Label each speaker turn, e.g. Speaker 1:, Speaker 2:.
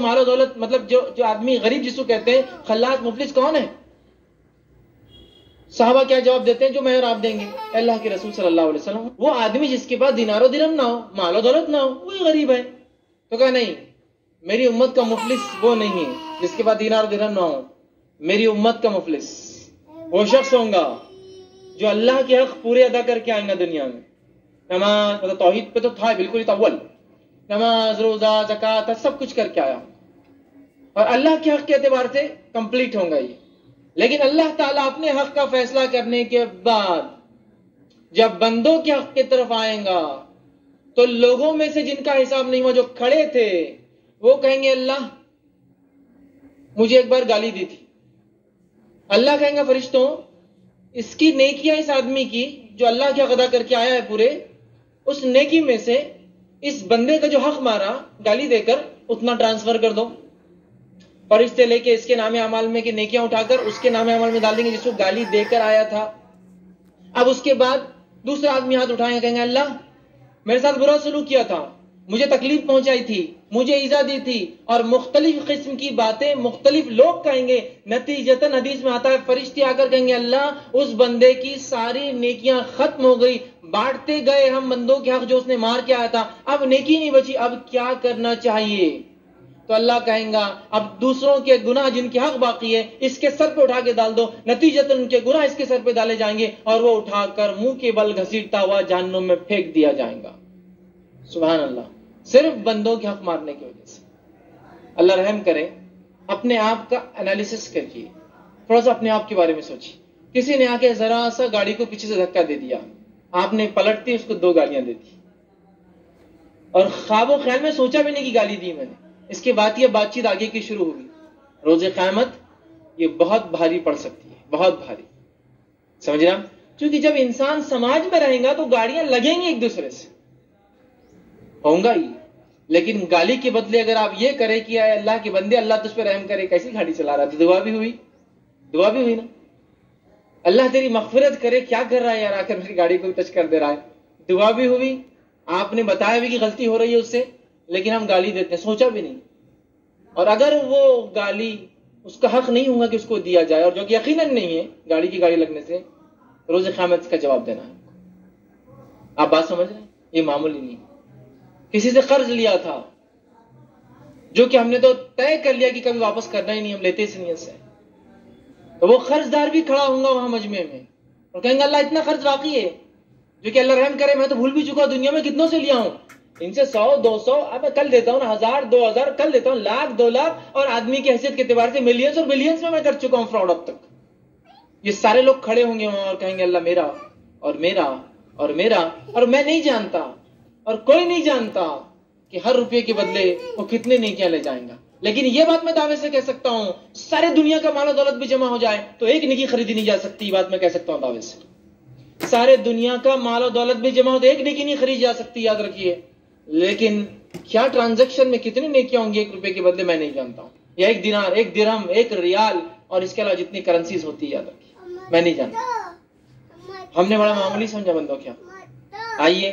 Speaker 1: مال و دولت مطلب جو آدمی غریب جس کو کہتے ہیں خلاص مفلس کون ہے؟ صحابہ کیا جواب دیتے ہیں جو میں اور آپ دیں گے؟ اللہ کے رسول صلی اللہ علیہ وسلم وہ آدمی جس کے پاس دینار و درہم نہ ہو، مال و دولت نہ ہو، وہی غریب ہے۔ تو کہا نہیں، میری امت کا مفلس وہ نہیں ہے جس کے پاس دینار و درہم نہ ہو، میری امت کا مفلس وہ شخص ہوگا جو اللہ کے حق پورے ادا کر کے آئیں گا دنیا میں۔ نماز مطلب توحید پہ تو تھا بالکل ہی اول، نماز روزہ زکوٰۃ سب کچھ کر کے آیا اور اللہ کے حق کے اعتبار سے کمپلیٹ ہوگا یہ۔ لیکن اللہ تعالیٰ اپنے حق کا فیصلہ کرنے کے بعد جب بندوں کے حق کی طرف آئیں گا تو لوگوں میں سے جن کا حساب نہیں ہوا جو کھڑے تھے وہ کہیں گے اللہ مجھے ایک بار گالی دی تھی۔ اللہ کہیں گا فرشتوں اس کی نیکیاں اس آدمی کی جو اللہ کے حق ادا کر کے آیا ہے پورے، اس نیکی میں سے اس بندے کا جو حق مارا گالی دے کر اتنا ٹرانسفر کر دو۔ فرشتے لے کے اس کے نام اعمال میں کہ نیکیاں اٹھا کر اس کے نام اعمال میں ڈال دیں گے جس کو گالی دے کر آیا تھا۔ اب اس کے بعد دوسرا آدمی ہاتھ اٹھائیں گے، کہیں گے اللہ میرے ساتھ برا سلوک کیا تھا، مجھے تکلیف پہنچائی تھی، مجھے ایذا دی تھی، اور مختلف قسم کی باتیں مختلف لوگ کہیں گے۔ نتیجتاً حدیث میں آتا ہے فرشتے آ کر کہیں گے اللہ اس بندے کی ساری نیکیاں ختم ہو گئی، بانٹتے گئے ہم بندوں کے حق جو اس نے مار کے آیا تھا، اب نیکی نہیں بچی، اب کیا کرنا چاہیے؟ تو اللہ کہیں گا اب دوسروں کے گناہ جن کے حق باقی ہے اس کے سر پہ اٹھا کے ڈال دو، نتیجتاً ان کے گناہ اس کے سر پہ ڈالے جائیں گے اور وہ اٹھا کر منہ کے بل گھسیٹتا ہوا جہنم میں پھینک دیا جائے گا۔ سبحان اللہ، صرف بندوں کے حق مارنے کی وجہ سے۔ اللہ رحم کرے، اپنے آپ کا انالیسس کریے، تھوڑا سا اپنے آپ کے بارے میں سوچیے۔ کسی نے آ کے ذرا سا گاڑی کو پیچھے سے دھکا دے دیا، آپ نے پلٹتی اس کو 2 گالیاں دے دی اور خواب و خیال میں سوچا بھی نہیں کہ گالی دی میں نے، اس کے بعد یہ بات چیت آگے کی شروع ہوگی۔ روز قیامت یہ بہت بھاری پڑ سکتی ہے، بہت بھاری، سمجھ رہے ہیں؟ کیونکہ جب انسان سماج میں رہیں گا تو گاڑیاں لگیں گی ایک دوسرے سے، ہوں گا ہی، لیکن گالی کے بدلے اگر آپ یہ کریں کہ اے اللہ کے بندے اللہ تجھ پہ رحم کرے، کیسی گاڑی چلا رہا ہے، تو دعا بھی ہوئی، دعا بھی ہوئی نا، اللہ تیری مغفرت کرے، کیا کر رہا ہے یار آ کر میری گاڑی کو ٹچ کر دے رہا ہے، دعا بھی ہوئی، آپ نے بتایا بھی کہ غلطی ہو رہی ہے اس سے، لیکن ہم گالی دیتے ہیں، سوچا بھی نہیں۔ اور اگر وہ گالی اس کا حق نہیں ہوگا کہ اس کو دیا جائے، اور جو کہ یقیناً نہیں ہے، گاڑی کی گاڑی لگنے سے روز قیامت کا جواب دینا ہے۔ آپ بات سمجھ رہے ہیں؟ یہ معمولی نہیں۔ کسی سے قرض لیا تھا جو کہ ہم نے تو طے کر لیا کہ کبھی واپس کرنا ہی نہیں، ہم لیتے اس نیت سے، تو وہ قرض دار بھی کھڑا ہوگا وہاں مجمع میں اور کہیں گے اللہ اتنا قرض باقی ہے، جو کہ اللہ رحم کرے میں تو بھول بھی چکا، دنیا میں کتنوں سے لیا ہوں، ان سے 100 200 اب کل دیتا ہوں نا، 1000 2000 کل دیتا ہوں، لاکھ 2 لاکھ، اور آدمی کی حیثیت کے اعتبار سے ملینز اور بلینز میں کر چکا ہوں فراڈ اب تک۔ یہ سارے لوگ کھڑے ہوں گے وہاں اور کہیں گے اللہ میرا اور میرا اور میرا، اور میں نہیں جانتا اور کوئی نہیں جانتا کہ ہر روپے کے بدلے وہ کتنے نیکیاں لے جائیں گا، لیکن یہ بات میں دعوے سے کہہ سکتا ہوں سارے دنیا کا مال و دولت بھی جمع ہو جائے تو ایک نیکی خریدی نہیں جا سکتی، یہ بات میں کہہ سکتا ہوں دعوے سے۔ سارے دنیا کا مال و دولت بھی جمع ہو تو ایک نیکی نہیں خرید جا سکتی، یاد رکھیے، لیکن کیا ٹرانزیکشن میں کتنی نیکیاں ہوں گی 1 روپے کے بدلے میں نہیں جانتا ہوں، یا 1 دینار 1 درہم 1 ریال، اور اس کے علاوہ جتنی کرنسیز ہوتی ہے یاد رکھیے میں نہیں جانتا۔ ہم نے بڑا معمولی سمجھا بندوں کیا۔ آئیے